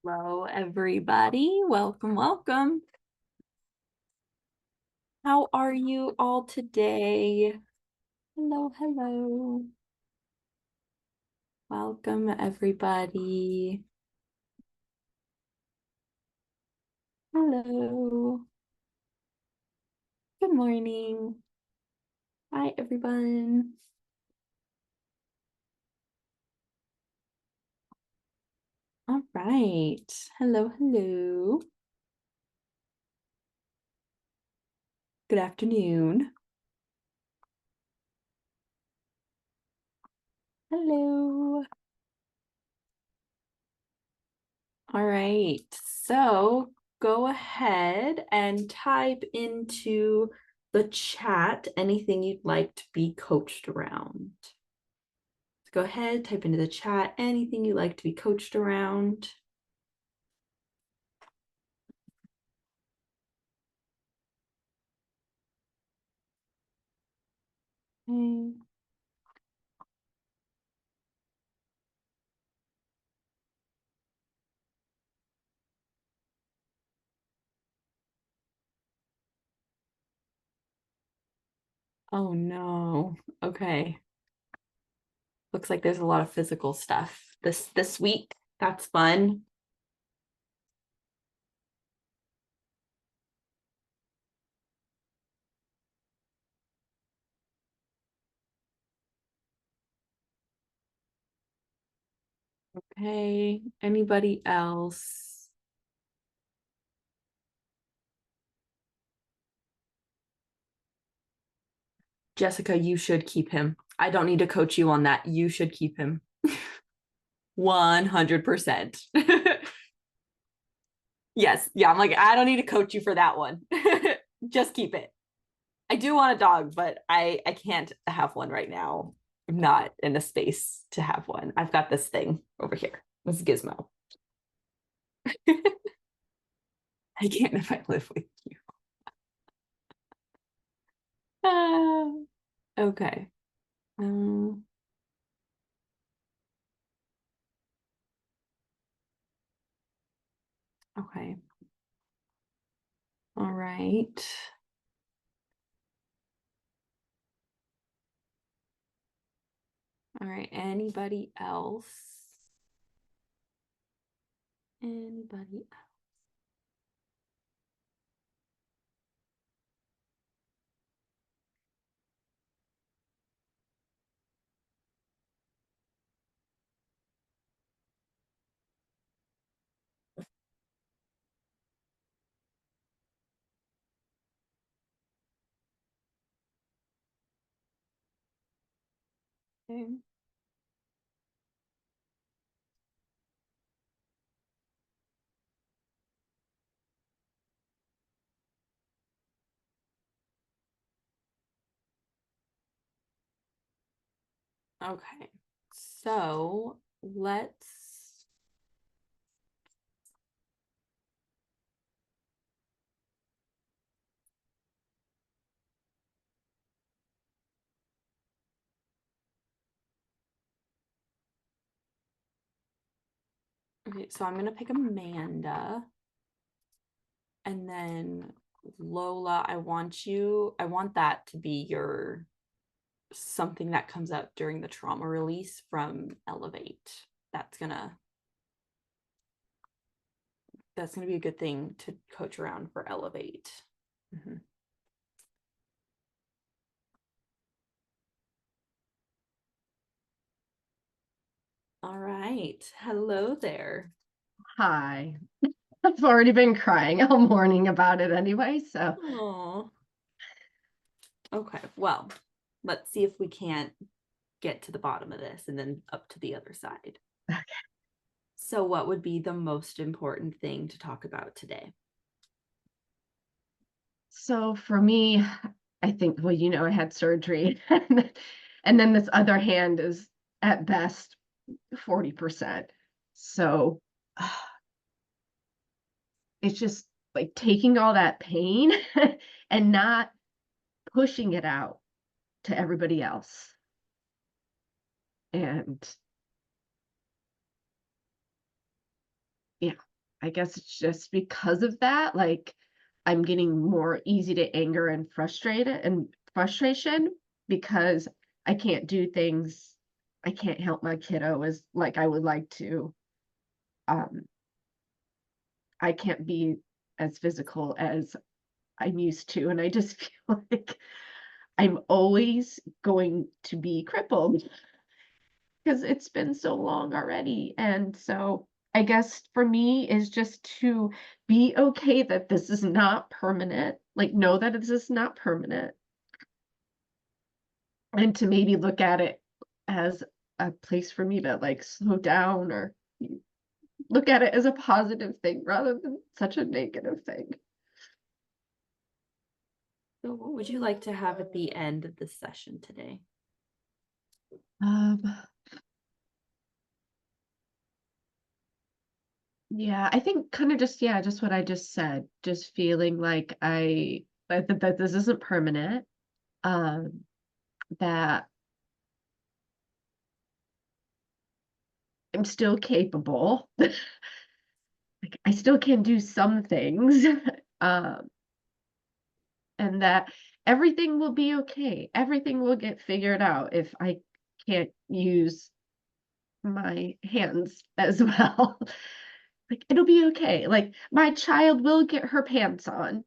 Hello, everybody. Welcome, welcome. How are you all today? Hello, hello. Welcome, everybody. Hello. Good morning. Hi, everyone. All right. Hello, hello. Good afternoon. Hello. All right. So go ahead and type into the chat anything you'd like to be coached around. Go ahead, type into the chat anything you'd like to be coached around. Okay. Oh no. Okay. Looks like there's a lot of physical stuff this week. That's fun. Okay. Anybody else? Jessica, you should keep him. I don't need to coach you on that. You should keep him. 100%. Yes. Yeah. I'm like, I don't need to coach you for that one. Just keep it. I do want a dog, but I can't have one right now. I'm not in a space to have one. I've got this thing over here. This Gizmo. I can't if I live with you. Okay. Um, okay. All right. All right. Anybody else? Anybody else? Okay. Okay. So let's okay, so I'm gonna pick Amanda. And then Lola, I want that to be your something that comes up during the trauma release from Elevate. That's gonna be a good thing to coach around for Elevate. Mhm. All right. Hello there. Hi. I've already been crying all morning about it anyway, so Oh. Okay. Well, let's see if we can't get to the bottom of this and then up to the other side. okay. So, what would be the most important thing to talk about today? So for me, I think, well, I had surgery and then this other hand is at best 40%. So it's just like taking all that pain and not pushing it out to everybody else. And yeah, I guess it's just because of that, like, I'm getting more easy to anger and frustration because I can't do things. I can't help my kiddo as like I would like to. Um, I can't be as physical as I'm used to, and I just feel like I'm always going to be crippled because it's been so long already. And so I guess for me is just to be okay that this is not permanent, like know that this is not permanent, and to maybe look at it as a place for me to like slow down or look at it as a positive thing rather than such a negative thing. So what would you like to have at the end of the session today? Um, yeah, I think kind of just, yeah, just what I just said, just feeling like that this isn't permanent, um, that I'm still capable. Like, I still can do some things, um, and that everything will be okay. Everything will get figured out if I can't use my hands as well. Like, it'll be okay. Like, my child will get her pants on.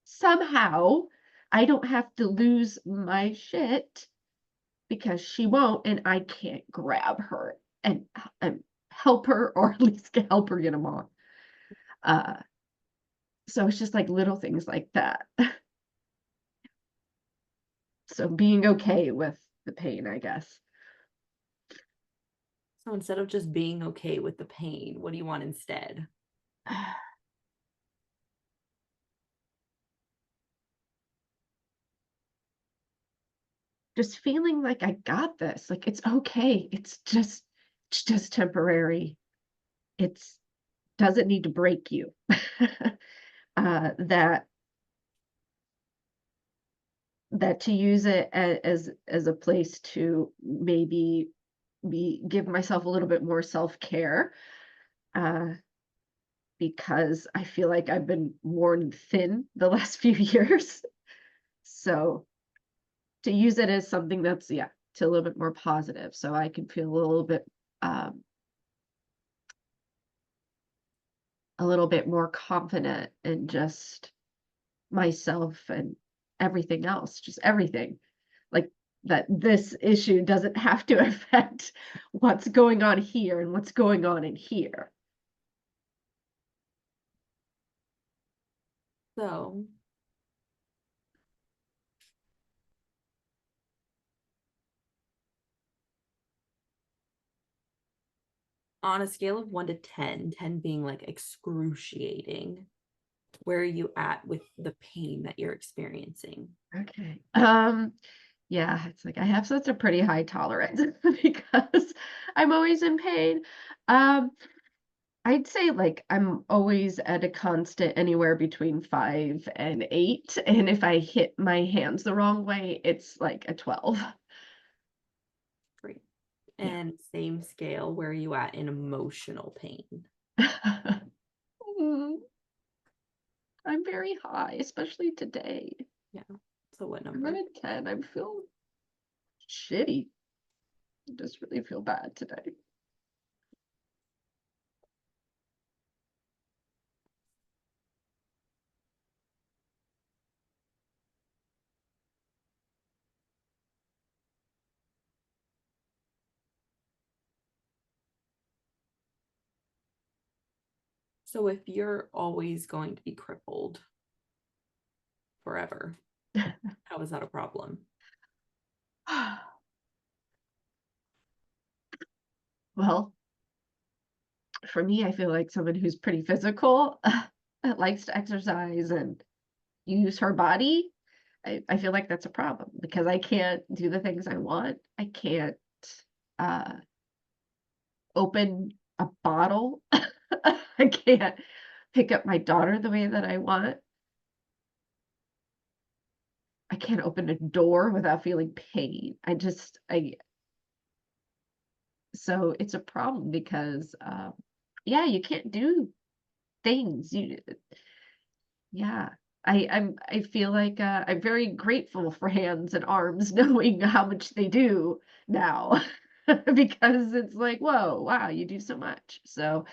Somehow, I don't have to lose my shit because she won't, and I can't grab her and help her or at least help her get them on. Uh, so it's just like little things like that. So being okay with the pain, I guess. So instead of just being okay with the pain, what do you want instead? Just feeling like I got this. Like it's okay. It's just temporary. It's doesn't need to break you. That to use it as a place to maybe be give myself a little bit more self-care, uh, because I feel like I've been worn thin the last few years. So to use it as something that's, yeah, to a little bit more positive so I can feel um, a little bit more confident in just myself and everything else, just everything. Like that this issue doesn't have to affect what's going on here and what's going on in here. So on a scale of 1 to 10, 10 being like excruciating, where are you at with the pain that you're experiencing? Okay. Yeah, it's like I have such a pretty high tolerance because I'm always in pain. Um, I'd say like I'm always at a constant anywhere between 5 and 8. And if I hit my hands the wrong way, it's like a 12. Great. Yeah. And same scale, where are you at in emotional pain? Mm, I'm very high, especially today. Yeah. So what I'm at number? a 10. I feel shitty. I just really feel bad today. So if you're always going to be crippled forever, how is that a problem? Well, for me, I feel like someone who's pretty physical, that likes to exercise and use her body. I feel like that's a problem because I can't do the things I want. I can't uh, open a bottle. I can't pick up my daughter the way that I want. I can't open a door without feeling pain. So it's a problem because yeah, you can't do things. Yeah. I feel like I'm very grateful for hands and arms knowing how much they do now because it's like, whoa, wow, you do so much. So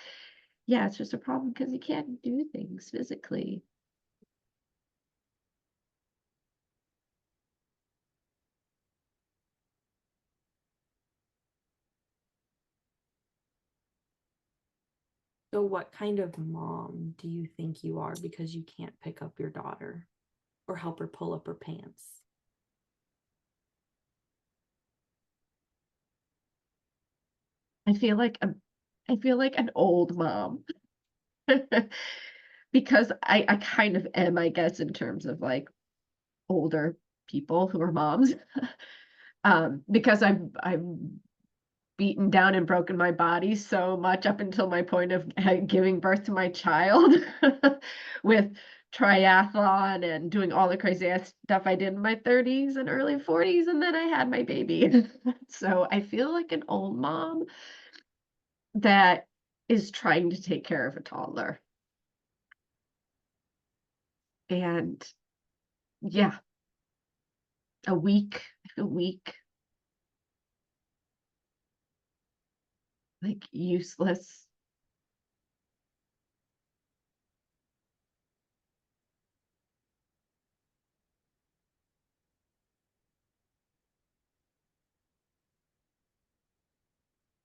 yeah, it's just a problem because you can't do things physically. So, what kind of mom do you think you are because you can't pick up your daughter or help her pull up her pants? I feel like I feel like an old mom because I kind of am, I guess, in terms of like older people who are moms. Because I've beaten down and broken my body so much up until my point of giving birth to my child with triathlon and doing all the crazy ass stuff I did in my 30s and early 40s, and then I had my baby. So I feel like an old mom that is trying to take care of a toddler. And yeah, I feel weak, like useless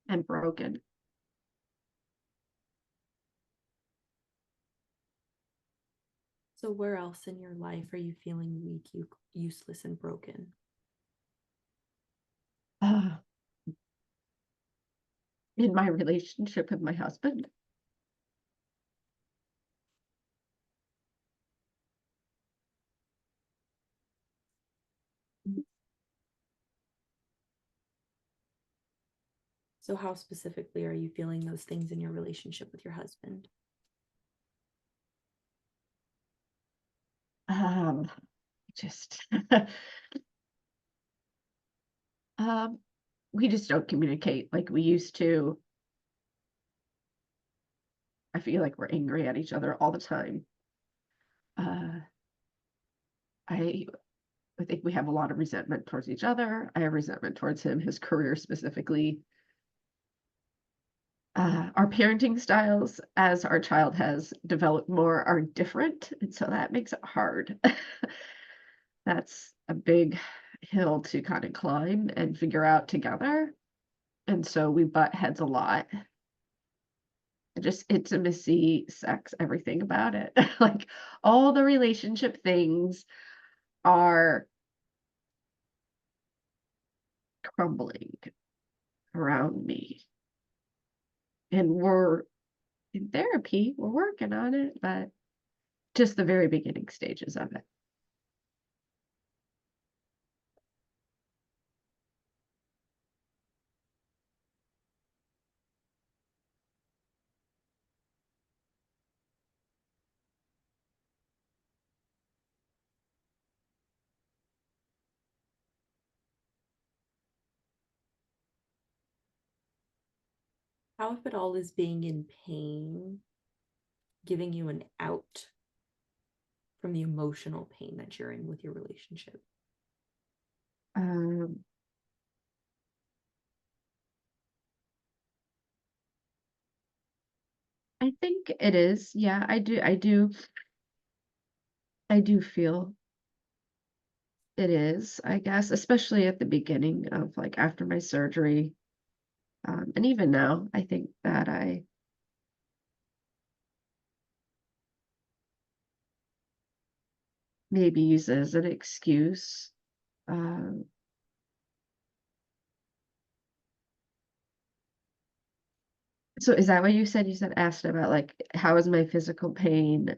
and broken. So, where else in your life are you feeling weak, useless, and broken? Uh, in my relationship with my husband. So, how specifically are you feeling those things in your relationship with your husband? Um, just um, we just don't communicate like we used to. I feel like we're angry at each other all the time. Uh, I I think we have a lot of resentment towards each other. I have resentment towards him, his career specifically. Our parenting styles, as our child has developed more, are different, and so that makes it hard. That's a big hill to kind of climb and figure out together. And so we butt heads a lot. Just intimacy, sex, everything about it. Like all the relationship things are crumbling around me. And we're in therapy, we're working on it, but just the very beginning stages of it. How, if at all, is being in pain giving you an out from the emotional pain that you're in with your relationship? Um, I think it is. Yeah, I do feel it is, I guess, especially at the beginning of like after my surgery. And even now, I think that I maybe use it as an excuse. Um, so is that what you said? You said asked about like how is my physical pain?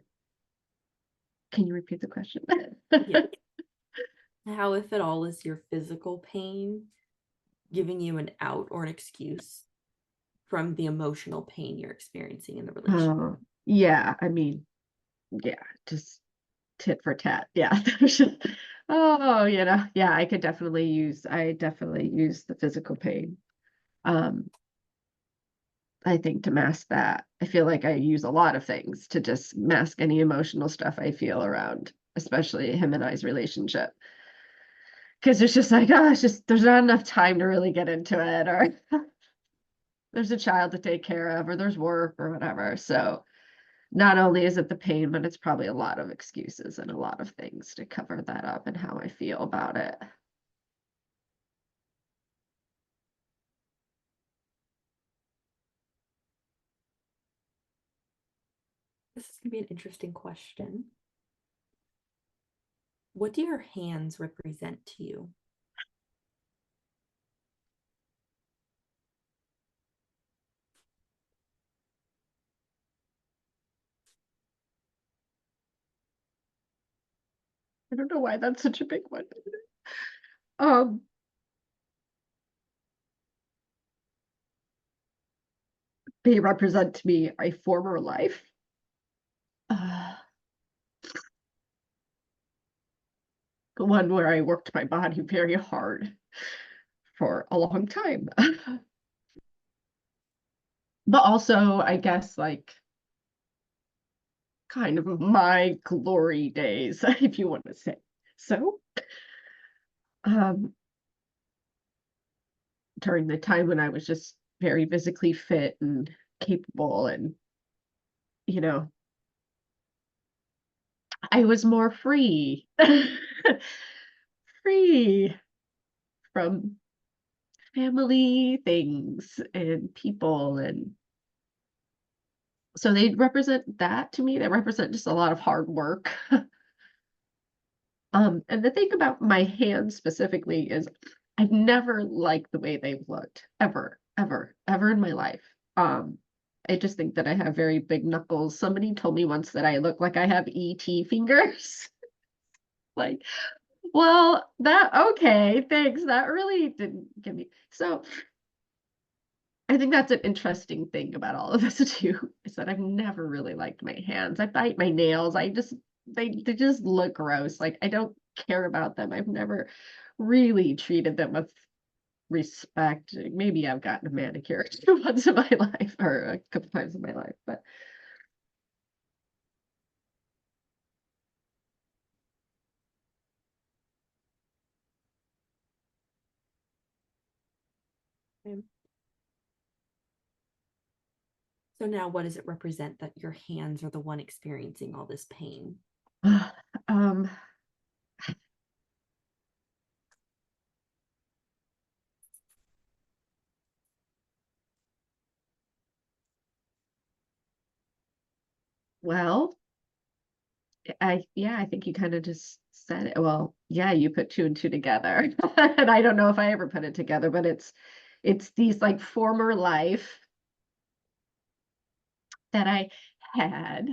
Can you repeat the question? Yeah. How, if at all, is your physical pain giving you an out or an excuse from the emotional pain you're experiencing in the relationship? Oh, yeah, I mean, yeah, just tit for tat. Yeah. Oh, yeah, I definitely use the physical pain. Um, I think, to mask that. I feel like I use a lot of things to just mask any emotional stuff I feel around, especially him and I's relationship. Because it's just like, oh, it's just there's not enough time to really get into it, or there's a child to take care of, or there's work or whatever. So not only is it the pain, but it's probably a lot of excuses and a lot of things to cover that up and how I feel about it. This is going to be an interesting question. What do your hands represent to you? I don't know why that's such a big one. Um, they represent to me a former life. Uh, the one where I worked my body very hard for a long time. But also, I guess, like, kind of my glory days, if you want to say so. Um, during the time when I was just very physically fit and capable, and, you know, I was more free, free from family things and people. And so they represent that to me. They represent just a lot of hard work. And the thing about my hands specifically is I've never liked the way they've looked ever, ever, ever in my life. Um, I just think that I have very big knuckles. Somebody told me once that I look like I have ET fingers. Like, well, that okay, thanks. That really didn't give me. So I think that's an interesting thing about all of this too, is that I've never really liked my hands. I bite my nails. They just look gross. Like, I don't care about them. I've never really treated them with respect. Maybe I've gotten a manicure once in my life, or a couple times in my life, but Okay. So now what does it represent that your hands are the one experiencing all this pain? um well, I think you kind of just said it. Well, yeah, you put two and two together. And I don't know if I ever put it together, but it's these like former life that I had,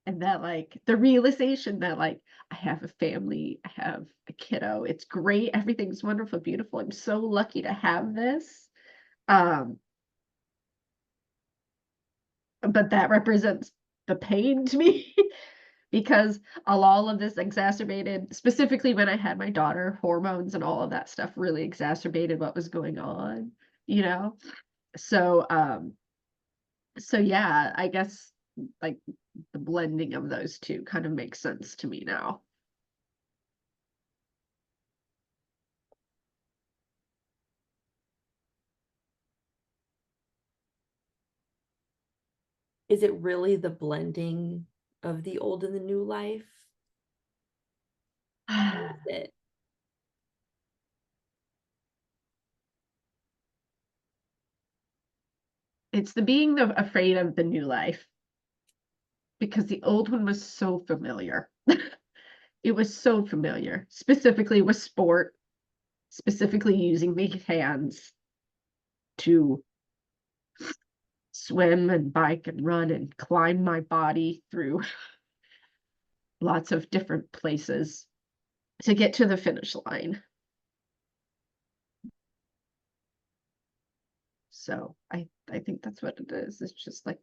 and that, like, the realization that, like, I have a family, I have a kiddo. It's great. Everything's wonderful, beautiful. I'm so lucky to have this. Um, but that represents the pain to me. Because all of this exacerbated, specifically when I had my daughter, hormones and all of that stuff really exacerbated what was going on, you know? So, so yeah, I guess, like, the blending of those two kind of makes sense to me now. Is it really the blending of the old and the new life? What is it? It's the being afraid of the new life, because the old one was so familiar. It was so familiar, specifically with sport, specifically using the hands to swim and bike and run and climb my body through lots of different places to get to the finish line. So I think that's what it is. It's just like,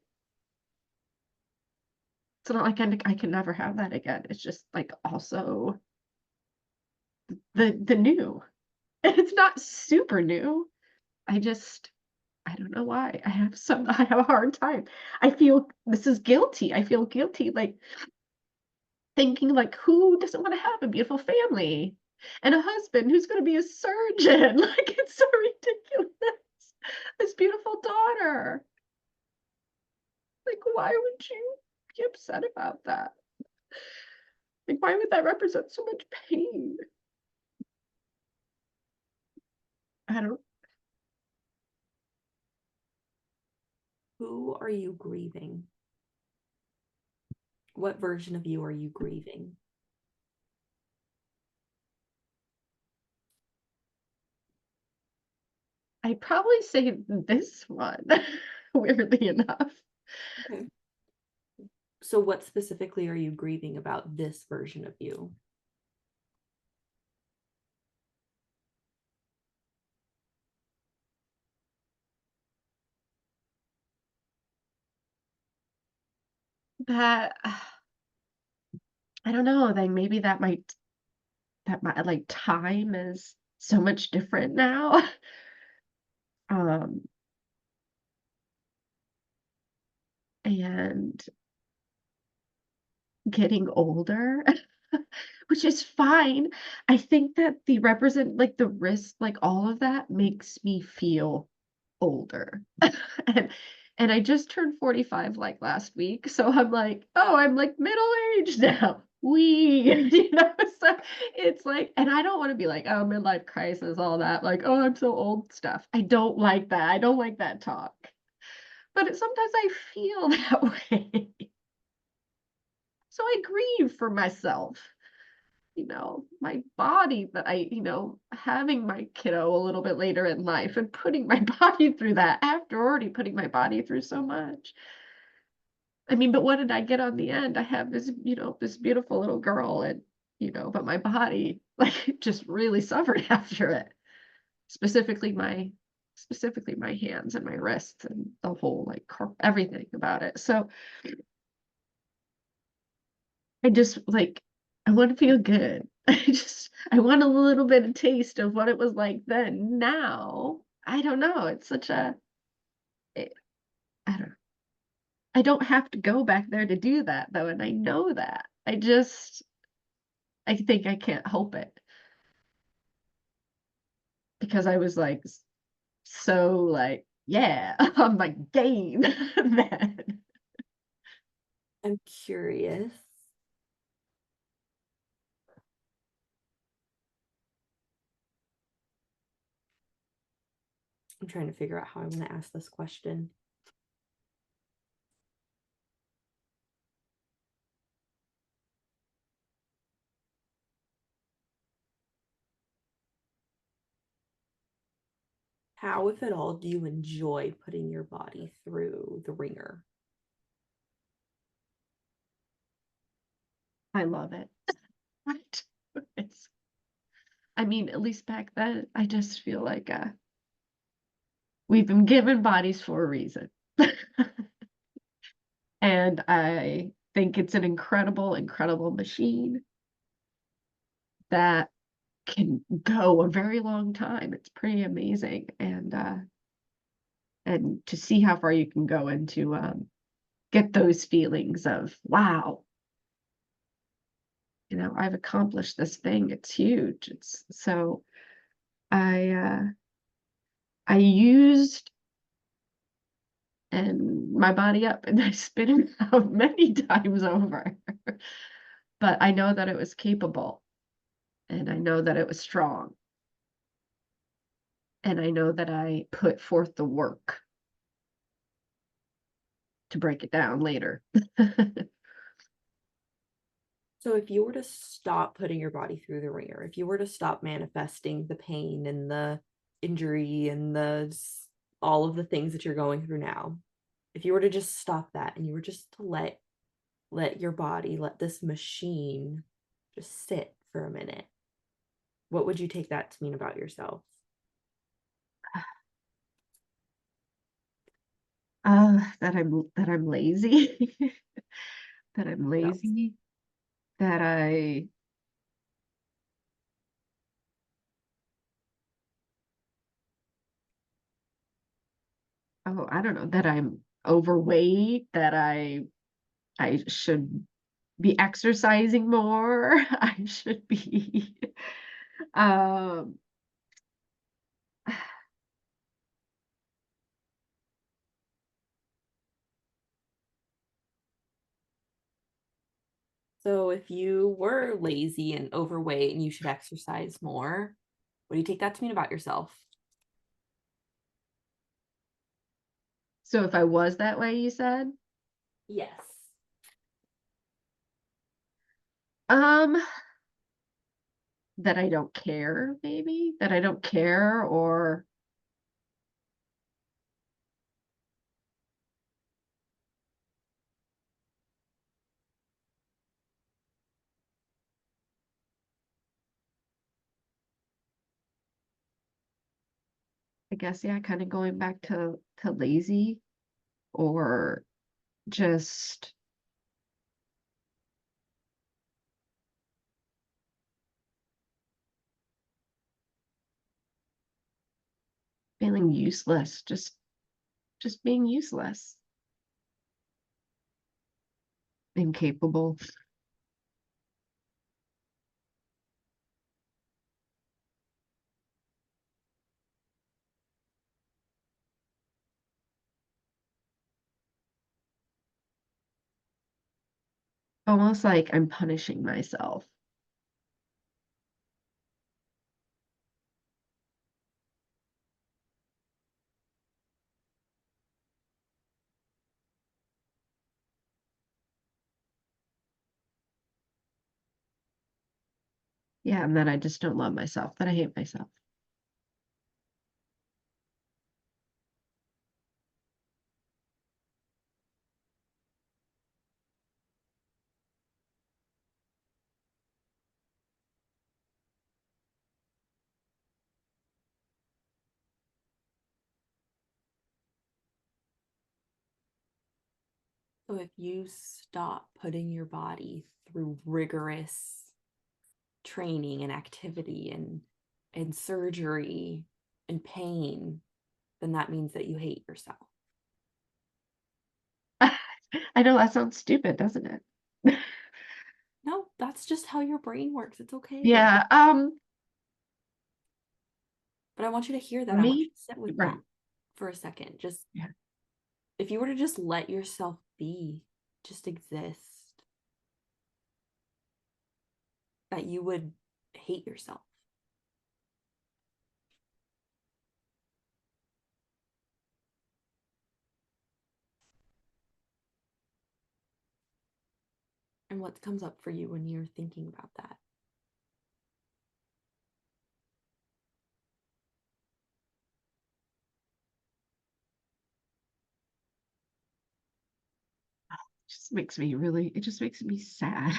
it's not like I can never have that again. It's just like also the new. It's not super new. I just I don't know why. I have a hard time. I feel this is guilty. I feel guilty, like thinking like, who doesn't want to have a beautiful family and a husband who's going to be a surgeon? Like it's so ridiculous. This beautiful daughter. Like, why would you be upset about that? Like, why would that represent so much pain? I don't. Who are you grieving? What version of you are you grieving? I probably say this one, weirdly enough. Okay. So, what specifically are you grieving about this version of you? That I don't know. Then maybe that my like time is so much different now. Um, and getting older, which is fine. I think that the represent like the risk, like all of that makes me feel older. and and I just turned 45 like last week. So I'm like, oh, I'm like middle-aged now. We, so it's like, and I don't want to be like, oh, midlife crisis, all that, like, oh, I'm so old stuff. I don't like that. I don't like that talk. But sometimes I feel that way. So I grieve for myself, my body that having my kiddo a little bit later in life and putting my body through that after already putting my body through so much. I mean, but what did I get on the end? I have this beautiful little girl and, but my body like just really suffered after it. Specifically my hands and my wrists and the whole like everything about it. So I just like I want to feel good. I want a little bit of taste of what it was like then. Now, I don't know. It's such a it, I don't have to go back there to do that though, and I know that. I think I can't help it because I was like so like yeah, on my game then. I'm curious. I'm trying to figure out how I want to ask this question. How, if at all, do you enjoy putting your body through the ringer? I love it. Right. It's I mean, at least back then, I just feel like we've been given bodies for a reason. And I think it's an incredible, incredible machine that can go a very long time. It's pretty amazing. And to see how far you can go and to get those feelings of, wow, I've accomplished this thing. It's huge. It's so I used and my body up and I spit it out many times over. But I know that it was capable and I know that it was strong and I know that I put forth the work to break it down later. So, if you were to stop putting your body through the ringer, if you were to stop manifesting the pain and the injury and the all of the things that you're going through now, if you were to just stop that and you were just to let your body, let this machine just sit for a minute, what would you take that to mean about yourself? That I'm lazy, that I'm What else? lazy, that oh, I don't know, that I'm overweight, that I should be exercising more. I should be um So if you were lazy and overweight and you should exercise more, what do you take that to mean about yourself? so if I was that way, you said? Yes. Um, that I don't care, maybe? That I don't care, or I guess, yeah, kind of going back to lazy, or just feeling useless, just being useless, incapable. Almost like I'm punishing myself. Yeah, and that I just don't love myself, that I hate myself. So if you stop putting your body through rigorous training and activity and surgery and pain, then that means that you hate yourself. I know that sounds stupid, doesn't it? No, that's just how your brain works. It's okay. Yeah, But I want you to hear for that. I want you me, to sit with right. that for a second. Just Yeah. if you were to just let yourself be, just exist, that you would hate yourself. And what comes up for you when you're thinking about that? It just makes me sad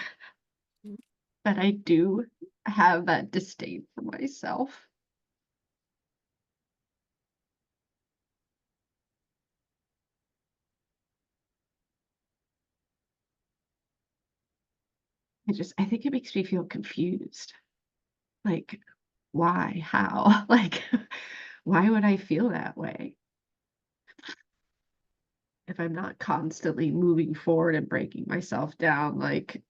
Mm. that I do have that disdain for myself. I think it makes me feel confused. Like, why? How? Like, why would I feel that way if I'm not constantly moving forward and breaking myself down? Like,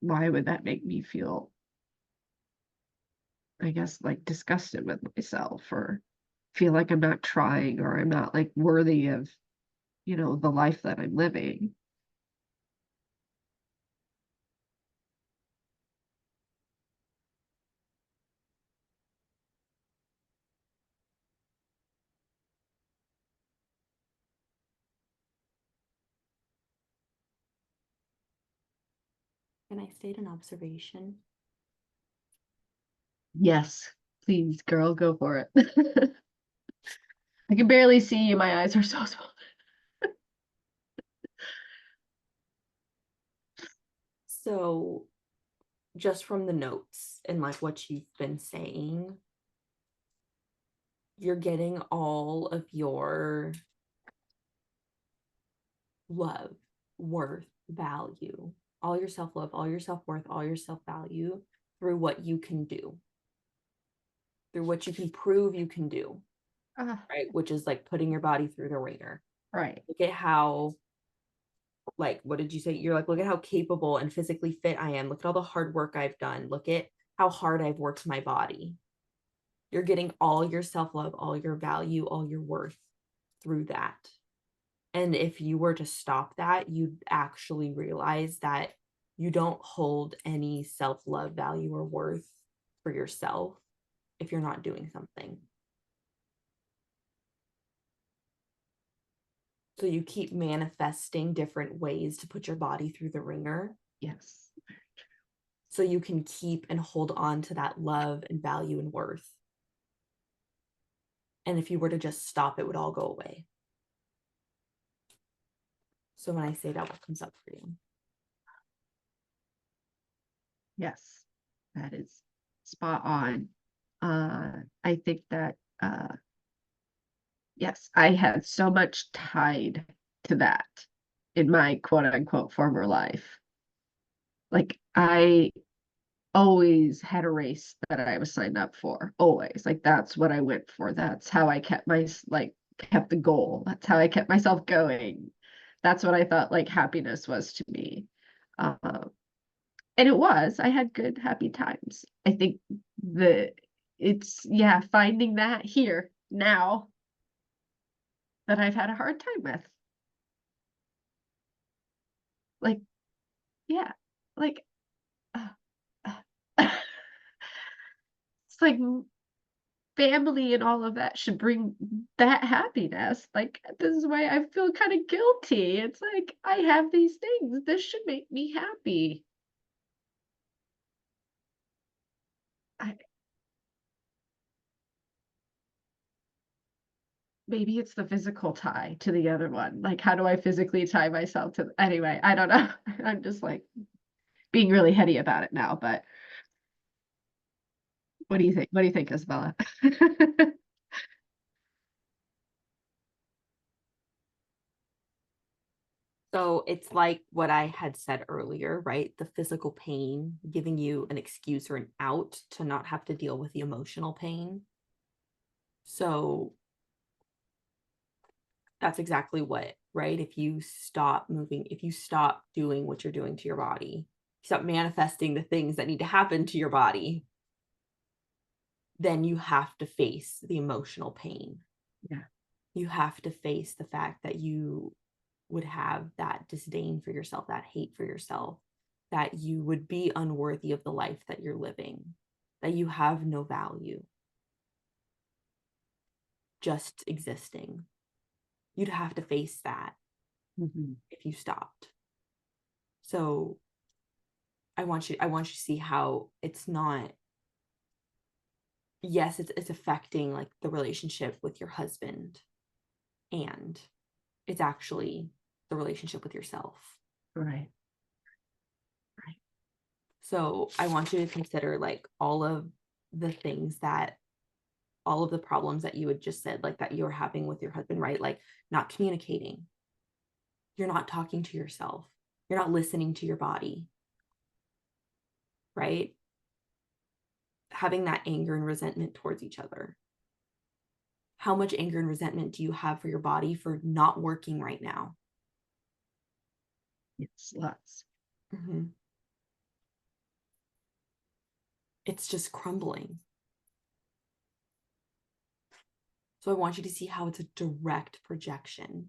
why would that make me feel, I guess, like disgusted with myself, or feel like I'm not trying, or I'm not like worthy of, the life that I'm living? Can I state an observation? Yes, please, girl, go for it. I can barely see you. My eyes are so small. So, just from the notes and like what you've been saying, you're getting all of your love, worth, value, all your self love, all your self worth, all your self value through what you can do, through what you can prove you can do. right? Which is like putting your body through the ringer. Right. Look at how, like, what did you say? You're like, look at how capable and physically fit I am. Look at all the hard work I've done. Look at how hard I've worked my body. You're getting all your self-love, all your value, all your worth through that. And if you were to stop that, you'd actually realize that you don't hold any self-love, value, or worth for yourself if you're not doing something. So you keep manifesting different ways to put your body through the ringer. Yes. So you can keep and hold on to that love and value and worth. And if you were to just stop, it would all go away. So when I say that, what comes up for you? Yes, that is spot on. I think that yes, I had so much tied to that in my quote unquote former life. Like I always had a race that I was signed up for. Always. Like that's what I went for. That's how I kept kept the goal. That's how I kept myself going. That's what I thought like happiness was to me. Um, and it was. I had good, happy times. I think the it's yeah, finding that here now that I've had a hard time with. Like, yeah, like uh, it's like family and all of that should bring that happiness. Like, this is why I feel kind of guilty. It's like I have these things. This should make me happy. I, maybe it's the physical tie to the other one. Like, how do I physically tie myself to? Anyway, I don't know. I'm just like being really heady about it now. But what do you think? What do you think, Isabella? So it's like what I had said earlier, right? The physical pain giving you an excuse or an out to not have to deal with the emotional pain. So that's exactly what, right? If you stop moving, if you stop doing what you're doing to your body, stop manifesting the things that need to happen to your body, then you have to face the emotional pain. Yeah. You have to face the fact that you would have that disdain for yourself, that hate for yourself, that you would be unworthy of the life that you're living, that you have no value just existing. You'd have to face that Mm-hmm. if you stopped. So I want you to see how it's not, yes, it's affecting like the relationship with your husband, and it's actually the relationship with yourself. Right. So I want you to consider like all of the things that, all of the problems that you had just said, like that you're having with your husband, right? Like not communicating, you're not talking to yourself, you're not listening to your body, right? Having that anger and resentment towards each other. How much anger and resentment do you have for your body for not working right now? It's lots. Mm-hmm. It's just crumbling. So I want you to see how it's a direct projection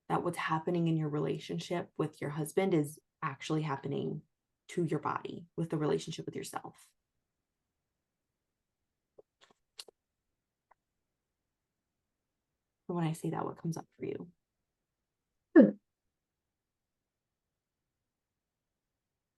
that what's happening in your relationship with your husband is actually happening to your body with the relationship with yourself. So when I say that, what comes up for you?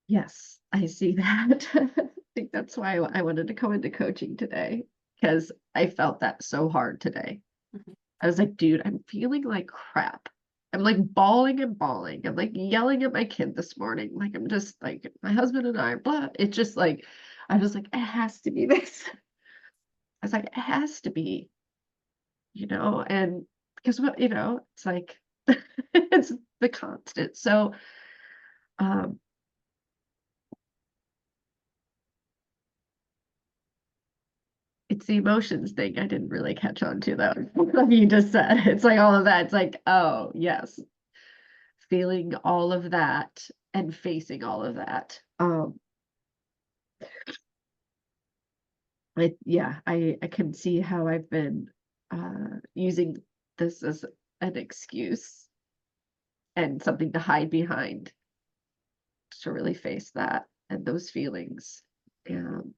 Yes, I see that. I think that's why I wanted to go into coaching today because I felt that so hard today. Mhm. I was like, dude, I'm feeling like crap. I'm like bawling and bawling. I'm like yelling at my kid this morning. Like, I'm just like, my husband and I, blah. It's just like, I was like, it has to be this. I was like, it has to be, and because what, it's like, it's the constant. So, um, It's the emotions thing I didn't really catch on to though. What you just said. It's like all of that. It's like, oh yes, feeling all of that and facing all of that. I can see how I've been using this as an excuse and something to hide behind to really face that and those feelings. Um,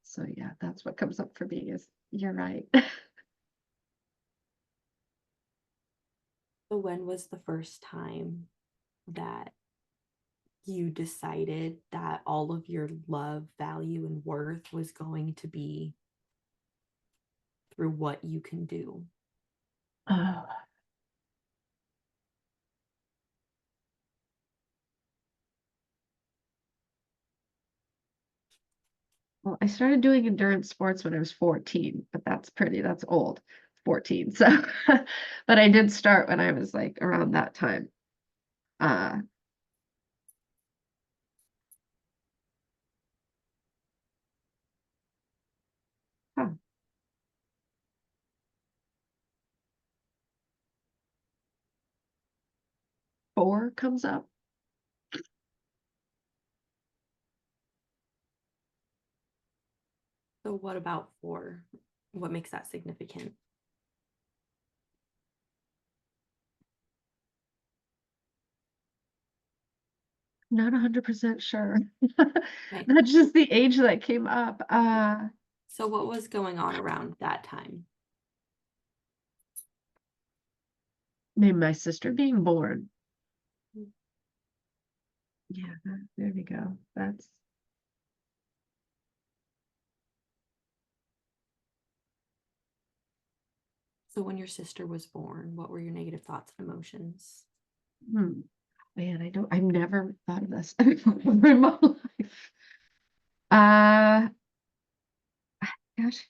so yeah, that's what comes up for me is you're right. So when was the first time that you decided that all of your love, value, and worth was going to be through what you can do? Oh, well, I started doing endurance sports when I was 14, but that's old, 14. So, but I did start when I was like around that time. Uh, huh, 4 comes up. So, what about four? What makes that significant? Not 100% sure. Okay. That's just the age that came up. So, what was going on around that time? Maybe my sister being born. Yeah, there we go. That's So, when your sister was born, what were your negative thoughts and emotions? hmm. Man, I've never thought of this before in my life. Uh, gosh,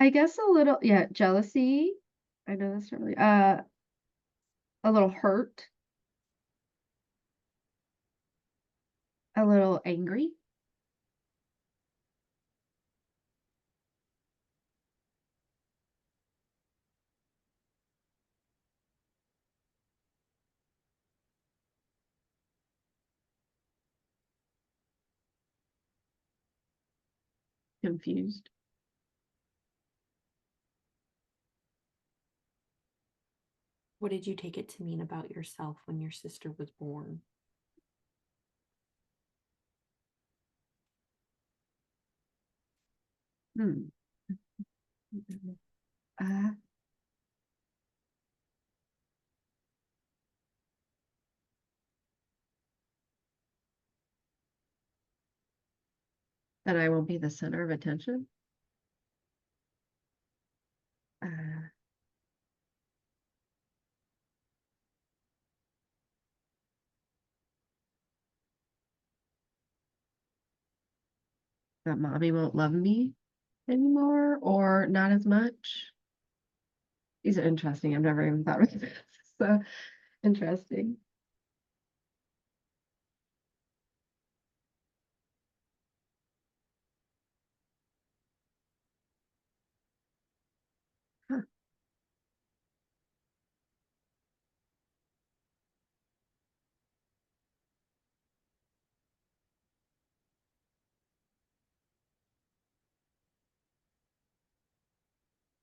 I guess a little, yeah, jealousy. I know that's not really, a little hurt, a little angry, confused. What did you take it to mean about yourself when your sister was born? Hmm. Uh, that I won't be the center of attention. Uh, that mommy won't love me anymore or not as much. These are interesting. I've never even thought of this. So interesting. Huh.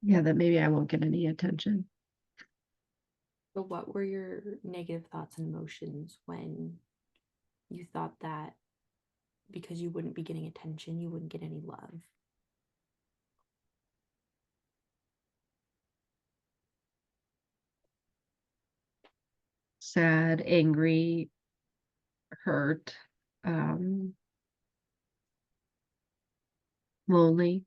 Yeah, that maybe I won't get any attention. So, what were your negative thoughts and emotions when you thought that because you wouldn't be getting attention, you wouldn't get any love? Sad, angry, hurt, um, lonely.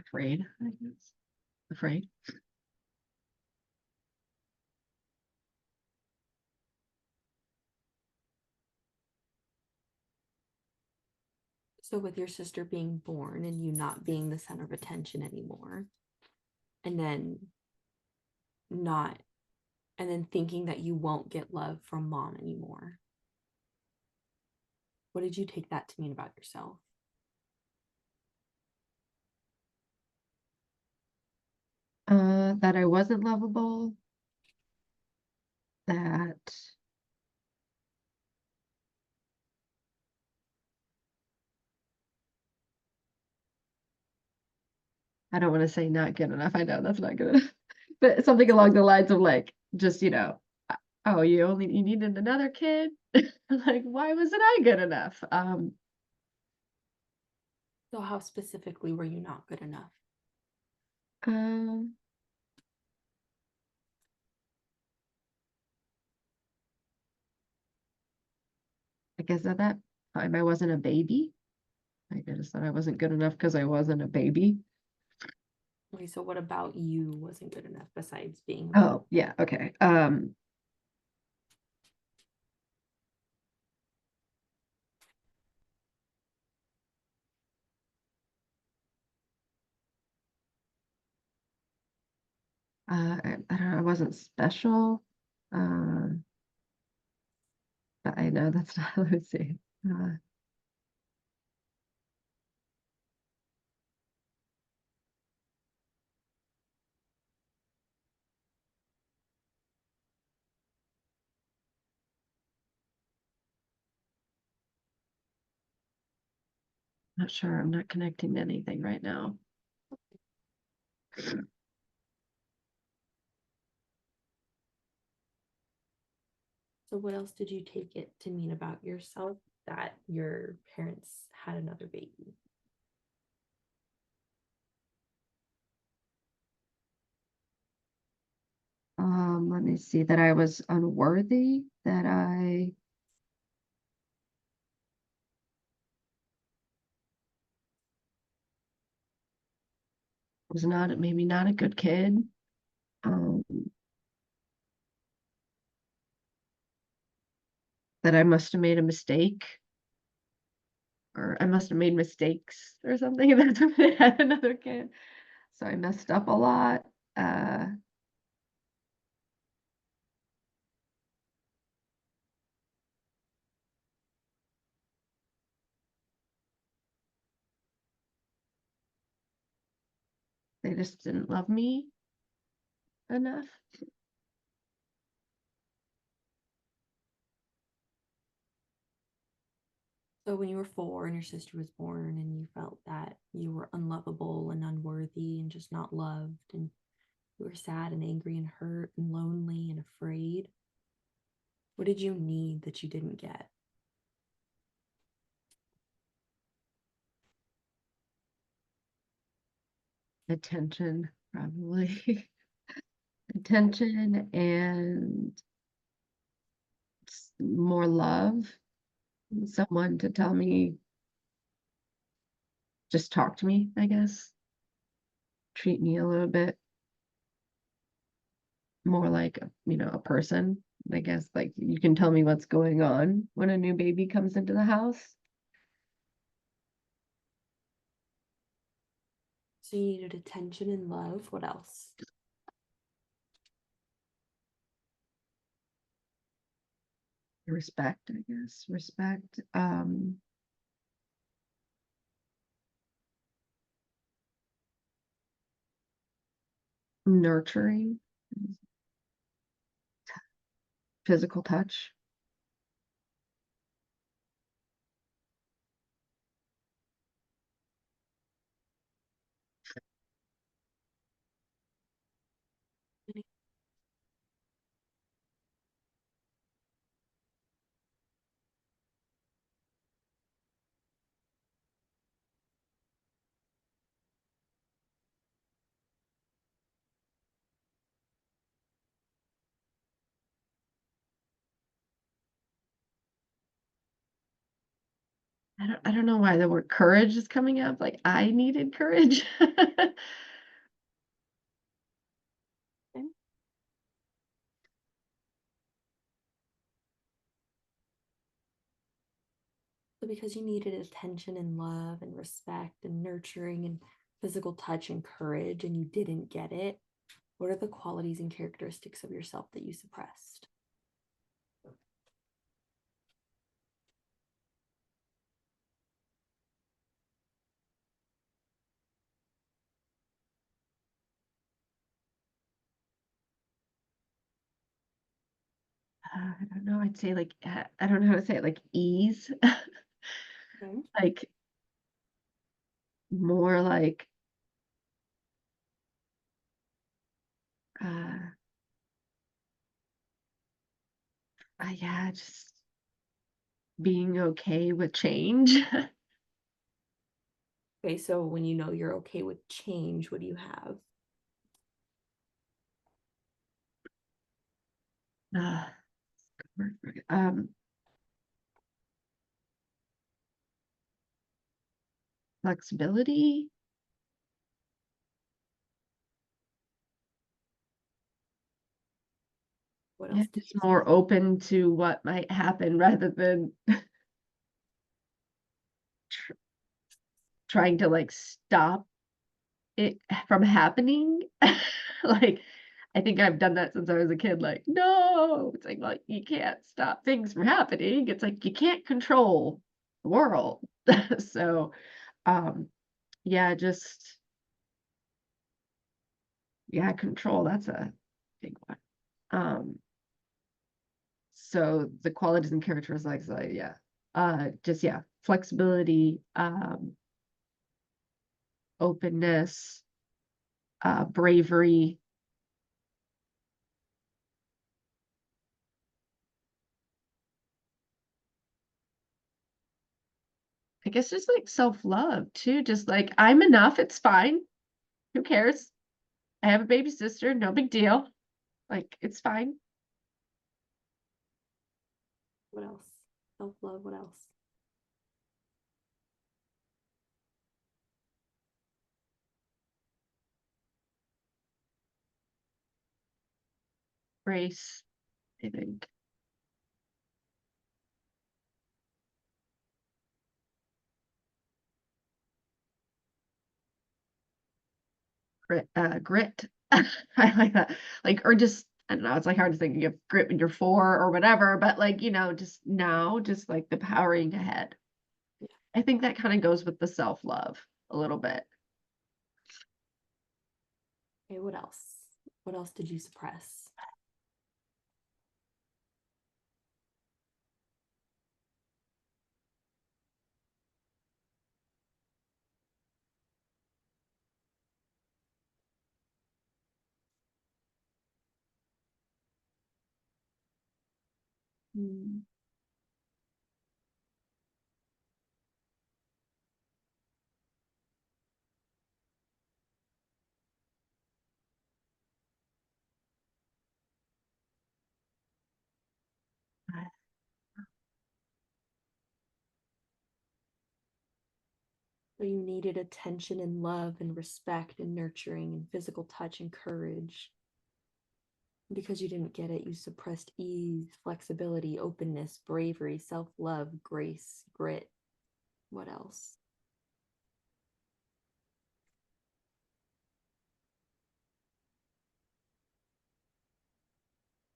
Afraid, I guess. Afraid. So with your sister being born and you not being the center of attention anymore, and then not, and then thinking that you won't get love from mom anymore. What did you take that to mean about yourself? That I wasn't lovable, that I don't want to say not good enough. I know that's not good enough. But something along the lines of like, just, oh, you needed another kid? Like, why wasn't I good enough? So how specifically were you not good enough? Um, I guess at that time I wasn't a baby. I just thought I wasn't good enough because I wasn't a baby. Okay, so what about you wasn't good enough besides being a baby? Oh, yeah, okay. I don't know, I wasn't special. Um, but I know that's not, let's see. Not sure. I'm not connecting to anything right now. So what else did you take it to mean about yourself that your parents had another baby? Let me see, that I was unworthy, that I was not, maybe not a good kid. Um, that I must have made a mistake, or I must have made mistakes or something. And that's why they had another kid. So I messed up a lot. Uh, they just didn't love me enough. So when you were 4 and your sister was born and you felt that you were unlovable and unworthy and just not loved and you were sad and angry and hurt and lonely and afraid, what did you need that you didn't get? Attention, probably. Attention and more love. Someone to tell me, just talk to me, I guess. Treat me a little bit more like, a person. I guess like you can tell me what's going on when a new baby comes into the house. So you needed attention and love. What else? Respect, I guess. Respect. Nurturing, physical touch. I don't know why the word courage is coming up, like, I needed courage. Okay. So because you needed attention and love and respect and nurturing and physical touch and courage and you didn't get it, what are the qualities and characteristics of yourself that you suppressed? I don't know, I'd say, like, I don't know how to say it, like, ease? Okay. Like, more like, uh, yeah, just being okay with change. Okay, so when you know you're okay with change, what do you have? Uh, word for it, flexibility? What Yeah, else did just you more suppress? open to what might happen rather than tr trying to, like, stop it from happening. Like, I think I've done that since I was a kid, like, "No!" It's like, well, you can't stop things from happening. It's like you can't control the world. So, um, yeah, just yeah, control, that's a big one. So the qualities and characters like yeah, just yeah, flexibility, openness, bravery. I guess just like self-love too, just like I'm enough, it's fine. Who cares? I have a baby sister, no big deal. Like it's fine. What else? Self-love, what else? Grace, I think. Grit. I like that. Like, or just I don't know, it's like hard to think of grit when you're 4 or whatever, but like, just now, just like the powering ahead. Yeah. I think that kind of goes with the self-love a little bit. Okay, what else? What else did you suppress? Hmm. So you needed attention and love and respect and nurturing and physical touch and courage. Because you didn't get it, you suppressed ease, flexibility, openness, bravery, self-love, grace, grit. What else?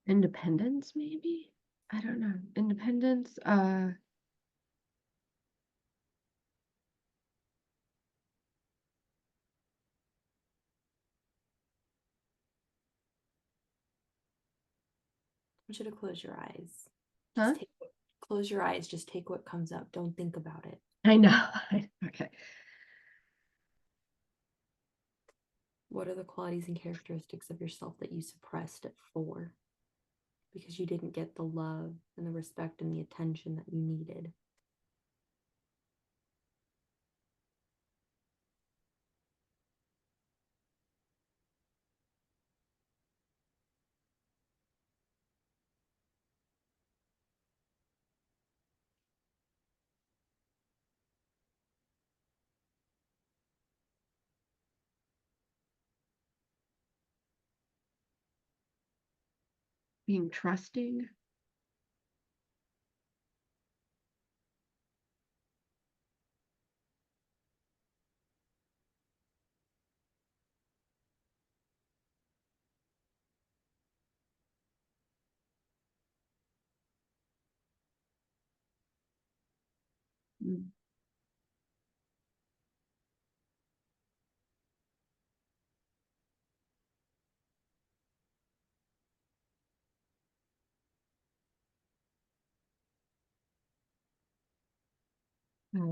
Independence, maybe? I don't know. Independence, I want you to close your eyes. huh? Just close your eyes, just take what comes up. Don't think about it. I know. Okay. What are the qualities and characteristics of yourself that you suppressed at 4 because you didn't get the love and the respect and the attention that you needed? being trusting. Mm.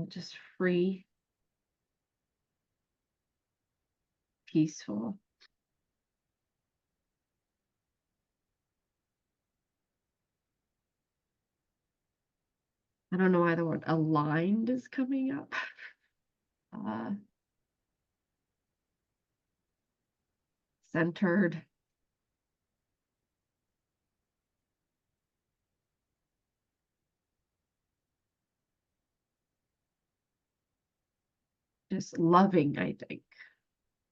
Just free, peaceful. I don't know why the word aligned is coming up. Uh, centered. Just loving, I think.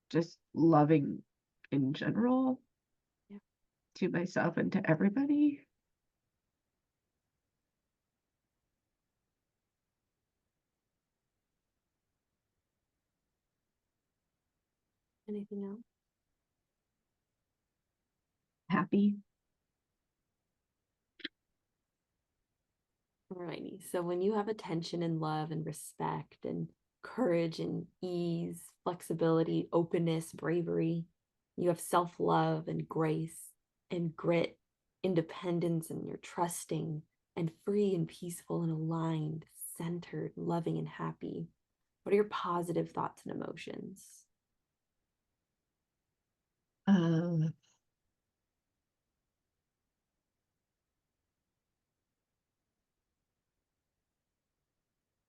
Just loving in general. Yeah. To myself and to everybody. Anything else? Happy. Alrighty. So when you have attention and love and respect and courage and ease, flexibility, openness, bravery, you have self-love and grace and grit, independence, and you're trusting and free and peaceful and aligned, centered, loving, and happy. What are your positive thoughts and emotions? Um,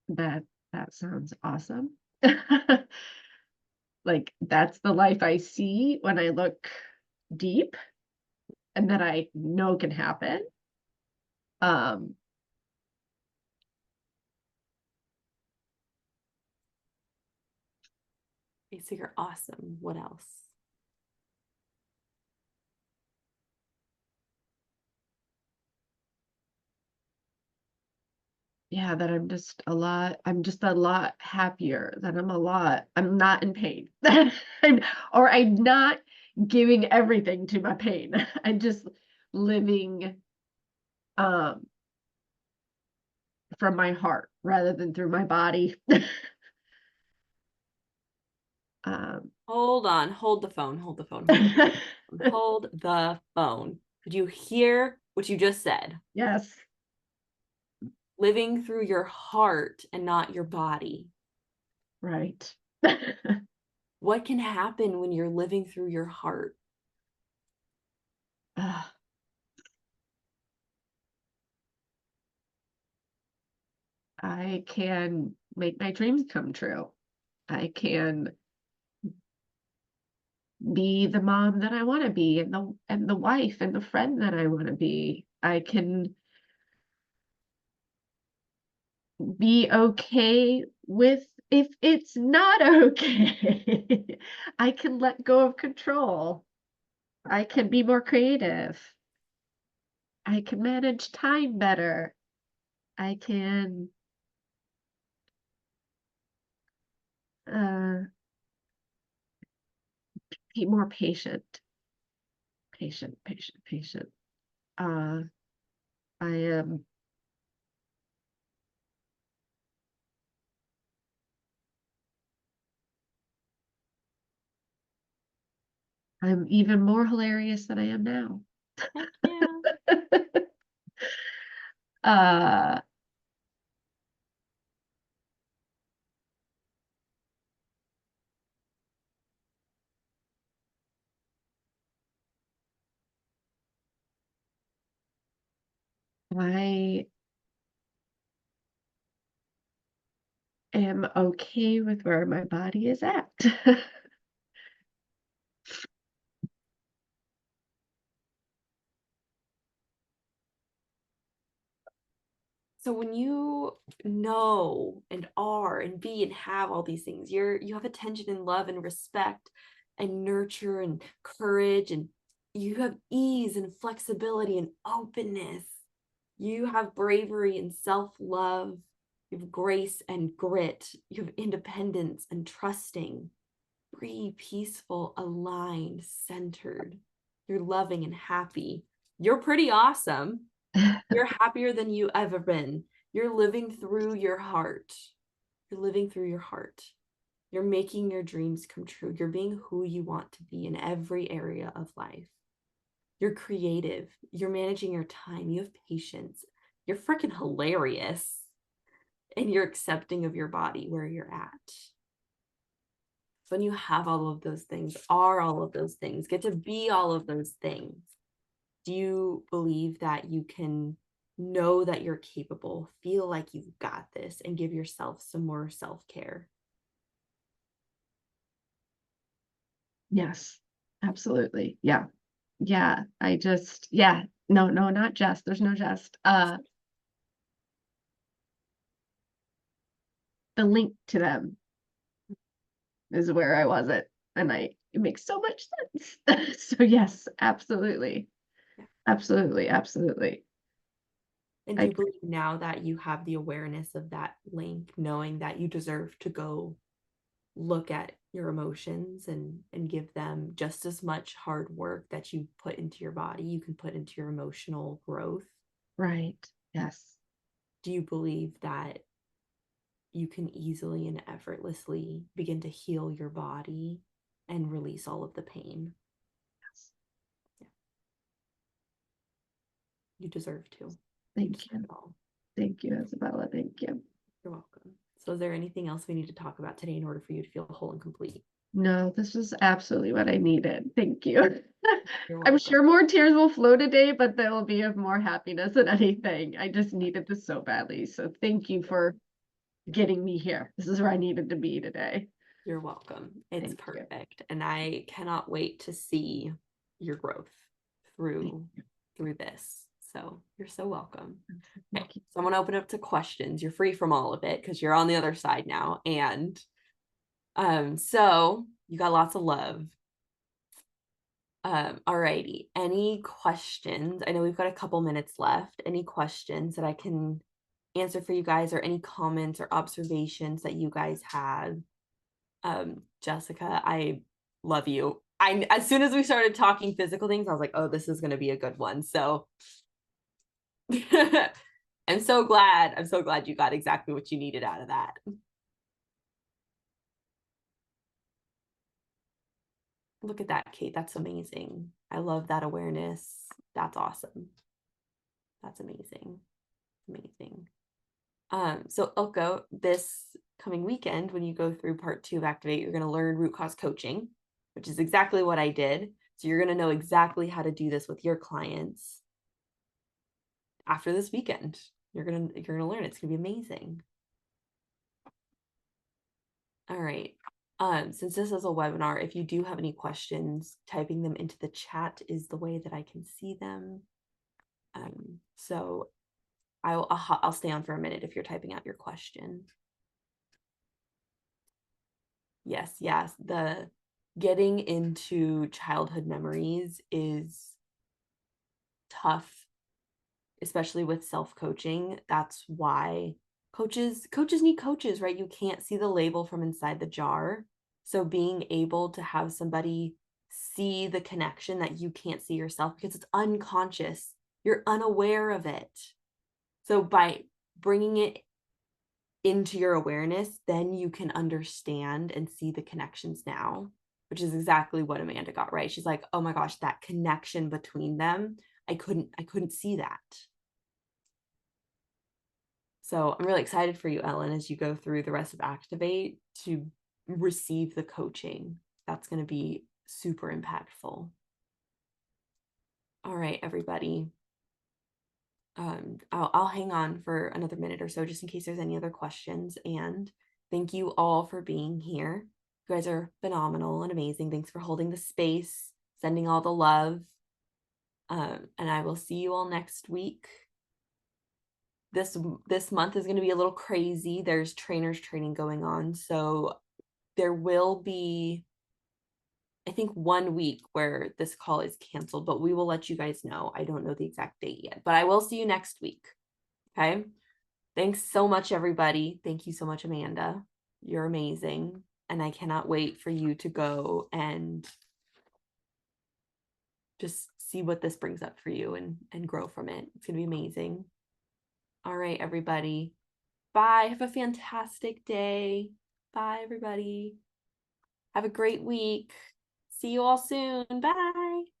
that that sounds awesome. Like that's the life I see when I look deep and that I know can happen. Um, Okay, so you're awesome. What else? yeah, that I'm just a lot happier, that I'm not in pain. Or I'm not giving everything to my pain. I'm just living um from my heart rather than through my body. um Hold on, hold the phone, hold the phone, hold the phone, hold the phone. Did you hear what you just said? yes, Living through your heart and not your body. right. What can happen when you're living through your heart? uh, I can make my dreams come true. I can be the mom that I want to be and the wife and the friend that I want to be. I can be okay with if it's not okay. I can let go of control. I can be more creative. I can manage time better. I can uh, be more patient. Patient, patient, patient. Uh, I am I'm even more hilarious than I am now. Heck yeah. uh, I am okay with where my body is at. So when you know and are and be and have all these things, you have attention and love and respect and nurture and courage and You have ease and flexibility and openness. You have bravery and self-love. You have grace and grit. You have independence and trusting. Free, peaceful, aligned, centered. You're loving and happy. You're pretty awesome. You're happier than you ever been. You're living through your heart. You're living through your heart. You're making your dreams come true. You're being who you want to be in every area of life. You're creative. You're managing your time. You have patience. You're freaking hilarious. And you're accepting of your body where you're at. So when you have all of those things, are all of those things, get to be all of those things, do you believe that you can know that you're capable, feel like you've got this, and give yourself some more self-care? Yes, absolutely. Yeah. Yeah. Yeah. No, no, not just. There's no just. The link to them is where I wasn't. And it makes so much sense. So yes, absolutely. Yeah. Absolutely. Absolutely. And I do you believe now that you have the awareness of that link, knowing that you deserve to go look at your emotions and give them just as much hard work that you put into your body, you can put into your emotional growth? right. Yes. Do you believe that you can easily and effortlessly begin to heal your body and release all of the pain? Yes. Yeah. You deserve to. You Thank deserve you. it all. Thank you, Isabella. Thank you. You're welcome. So is there anything else we need to talk about today in order for you to feel whole and complete? No, this is absolutely what I needed. Thank you. You're I'm welcome. sure more tears will flow today, but there will be of more happiness than anything. I just needed this so badly. So thank you for getting me here. This is where I needed to be today. You're welcome. It's Thank you. perfect. And I cannot wait to see your growth Thank through through this. So you're so welcome. Okay, thank you. so I'm gonna open up to questions. You're free from all of it because you're on the other side now. And so you got lots of love. Alrighty. Any questions? I know we've got a couple minutes left. Any questions that I can answer for you guys, or any comments or observations that you guys have? Jessica, I love you. I as soon as we started talking physical things, I was like, oh, this is gonna be a good one. So I'm so glad. I'm so glad you got exactly what you needed out of that. Look at that, Kate. That's amazing. I love that awareness. That's awesome. That's amazing. Amazing. So Ilko, this coming weekend, when you go through part 2 of Activate, you're going to learn root cause coaching, which is exactly what I did. So you're going to know exactly how to do this with your clients after this weekend. You're gonna learn. It's gonna be amazing. All right. Since this is a webinar, if you do have any questions, typing them into the chat is the way that I can see them. So I'll stay on for a minute if you're typing out your question. Yes, yes. The getting into childhood memories is tough, especially with self-coaching. That's why coaches need coaches, right? You can't see the label from inside the jar. So being able to have somebody see the connection that you can't see yourself because it's unconscious, you're unaware of it. So by bringing it into your awareness, then you can understand and see the connections now, which is exactly what Amanda got right. She's like, oh my gosh, that connection between them, I couldn't see that. So I'm really excited for you, Ellen, as you go through the rest of Activate to receive the coaching. That's going to be super impactful. All right, everybody. I'll hang on for another minute or so just in case there's any other questions. And thank you all for being here. You guys are phenomenal and amazing. Thanks for holding the space, sending all the love. And I will see you all next week. This month is going to be a little crazy. There's trainers training going on, so there will be I think 1 week where this call is canceled, but we will let you guys know. I don't know the exact date yet, but I will see you next week. Okay. Thanks so much, everybody. Thank you so much, Amanda. You're amazing. And I cannot wait for you to go and just see what this brings up for you and grow from it. It's going to be amazing. All right, everybody. Bye. Have a fantastic day. Bye, everybody. Have a great week. See you all soon. Bye.